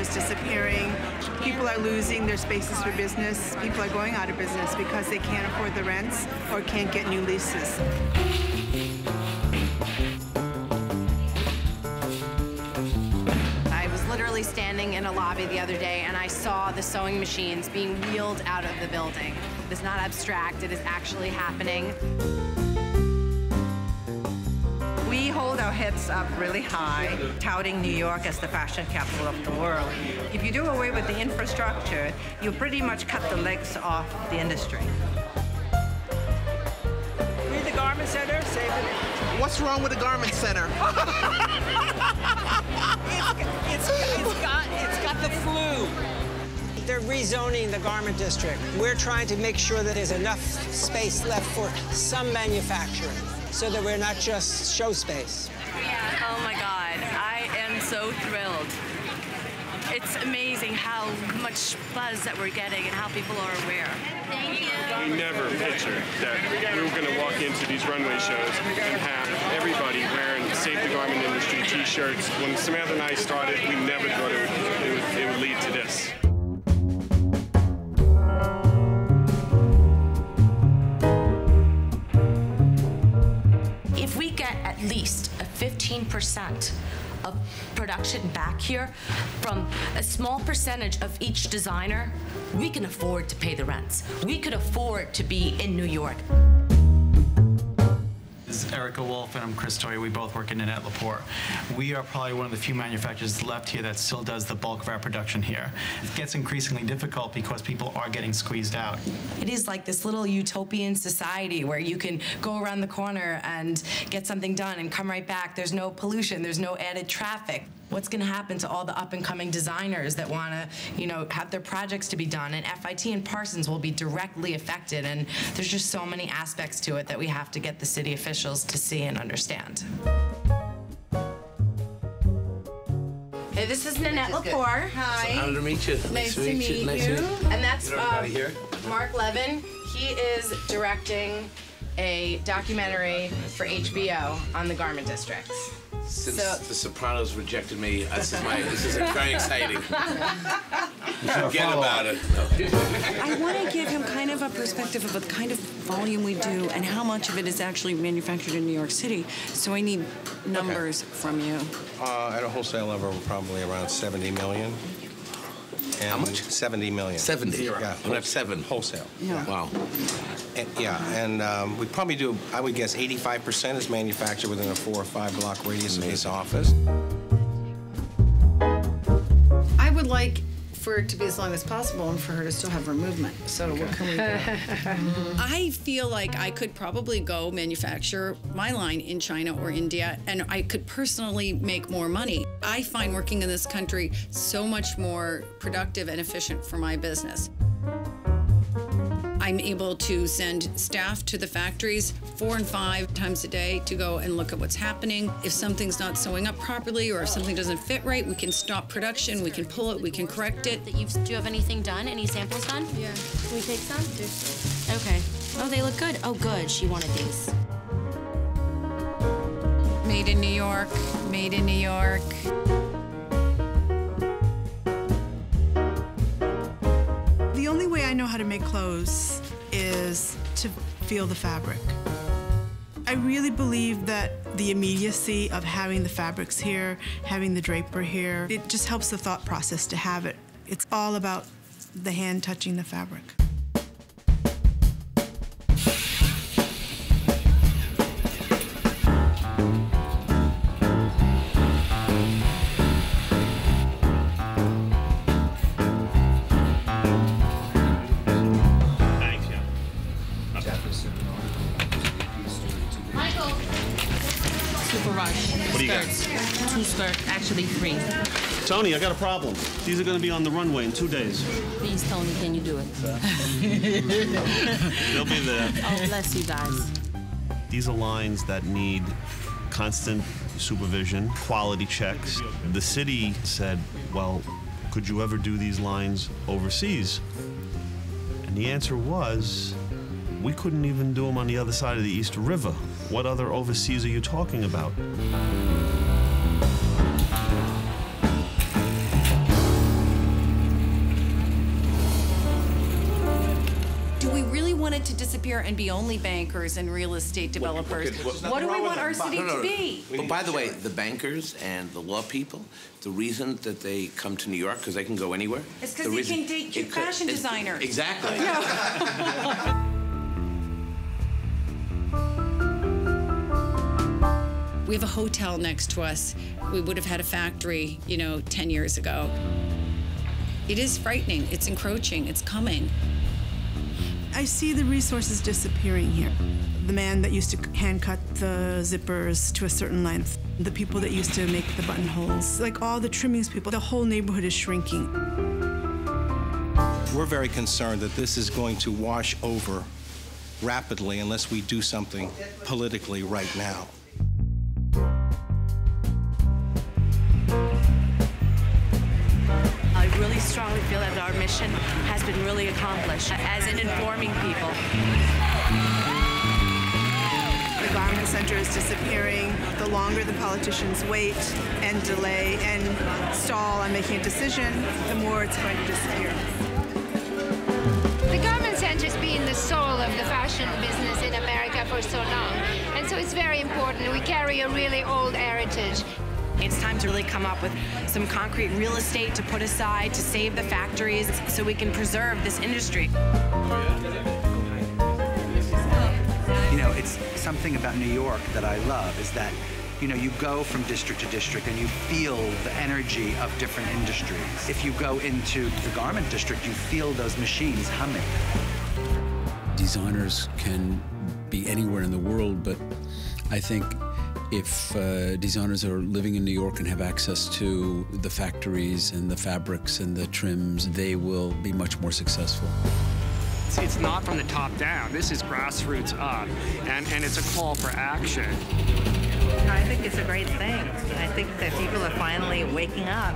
is disappearing. People are losing their spaces for business. People are going out of business because they can't afford the rents or can't get new leases. I was literally standing in a lobby the other day and I saw the sewing machines being wheeled out of the building. It's not abstract, it is actually happening. We hold our heads up really high, touting New York as the fashion capital of the world. If you do away with the infrastructure, you pretty much cut the legs off the industry. Read the Garment Center, save it. What's wrong with the Garment Center? It's got the flu. They're rezoning the garment district. We're trying to make sure that there's enough space left for some manufacturing, so that we're not just show space. Oh my God, I am so thrilled. It's amazing how much buzz that we're getting and how people are aware. Thank you. We never pictured that we were going to walk into these runway shows and have everybody wearing Save the Garment Industry t-shirts. When Samantha and I started, we never thought it would lead to this. If we get at least a 15% of production back here from a small percentage of each designer, we can afford to pay the rents. We could afford to be in New York. This is Erica Wolf and I'm Chris Tory. We both work in Nanette Lepore. We are probably one of the few manufacturers left here that still does the bulk of our production here. It gets increasingly difficult because people are getting squeezed out. It is like this little utopian society where you can go around the corner and get something done and come right back. There's no pollution, there's no added traffic. What's going to happen to all the up-and-coming designers that want to, have their projects to be done? And FIT and Parsons will be directly affected, and there's just so many aspects to it that we have to get the city officials to see and understand. Hey, this is Nanette Lepore. Hi. Honored to meet you. Nice to meet you. And that's Mark Levin. He is directing a documentary for HBO on the Garment District. Since The Sopranos rejected me, this is very exciting. Forget about it. I want to give him kind of a perspective of the kind of volume we do and how much of it is actually manufactured in New York City. So I need numbers from you. At a wholesale level, we're probably around 70 million. And how much? 70 million. 70? Yeah. We have 7. Wholesale. Yeah. Wow. And we probably do, I would guess 85% is manufactured within a 4 or 5 block radius of this office. I would like for it to be as long as possible and for her to still have her movement. So what can we do? I feel like I could probably go manufacture my line in China or India, and I could personally make more money. I find working in this country so much more productive and efficient for my business. I'm able to send staff to the factories 4 and 5 times a day to go and look at what's happening. If something's not sewing up properly or if something doesn't fit right, we can stop production, we can pull it, we can correct it. Do you have anything done? Any samples done? Yeah. Can we take some? Okay. Oh, they look good. Oh, good. She wanted these. Made in New York, made in New York. The only way I know how to make clothes is to feel the fabric. I really believe that the immediacy of having the fabrics here, having the draper here, it just helps the thought process to have it. It's all about the hand touching the fabric. What do you got? 2 skirts, actually 3. Tony, I got a problem. These are going to be on the runway in 2 days. Please, Tony, can you do it? They'll be there. Oh, bless you guys. These are lines that need constant supervision, quality checks. The city said, well, could you ever do these lines overseas? And the answer was, we couldn't even do them on the other side of the East River. What other overseas are you talking about? here and be only bankers and real estate developers. What do we want our city to be? But by the way, the bankers and the law people, the reason that they come to New York, because they can go anywhere. It's because they can date cute fashion designers. Exactly. Yeah. We have a hotel next to us. We would have had a factory, 10 years ago. It is frightening. It's encroaching. It's coming. I see the resources disappearing here. The man that used to hand cut the zippers to a certain length, the people that used to make the buttonholes, like all the trimmings people, the whole neighborhood is shrinking. We're very concerned that this is going to wash over rapidly unless we do something politically right now. I really strongly feel that our mission has been really accomplished, as in informing people. The garment center is disappearing. The longer the politicians wait and delay and stall on making a decision, the more it's going to disappear. The garment center has been the soul of the fashion business in America for so long, and so it's very important. We carry a really old heritage. It's time to really come up with some concrete real estate to put aside to save the factories so we can preserve this industry. It's something about New York that I love is that, you go from district to district and you feel the energy of different industries. If you go into the garment district, you feel those machines humming. Designers can be anywhere in the world, but I think if designers are living in New York and have access to the factories and the fabrics and the trims, they will be much more successful. It's not from the top down. This is grassroots up, and it's a call for action. I think it's a great thing. I think that people are finally waking up.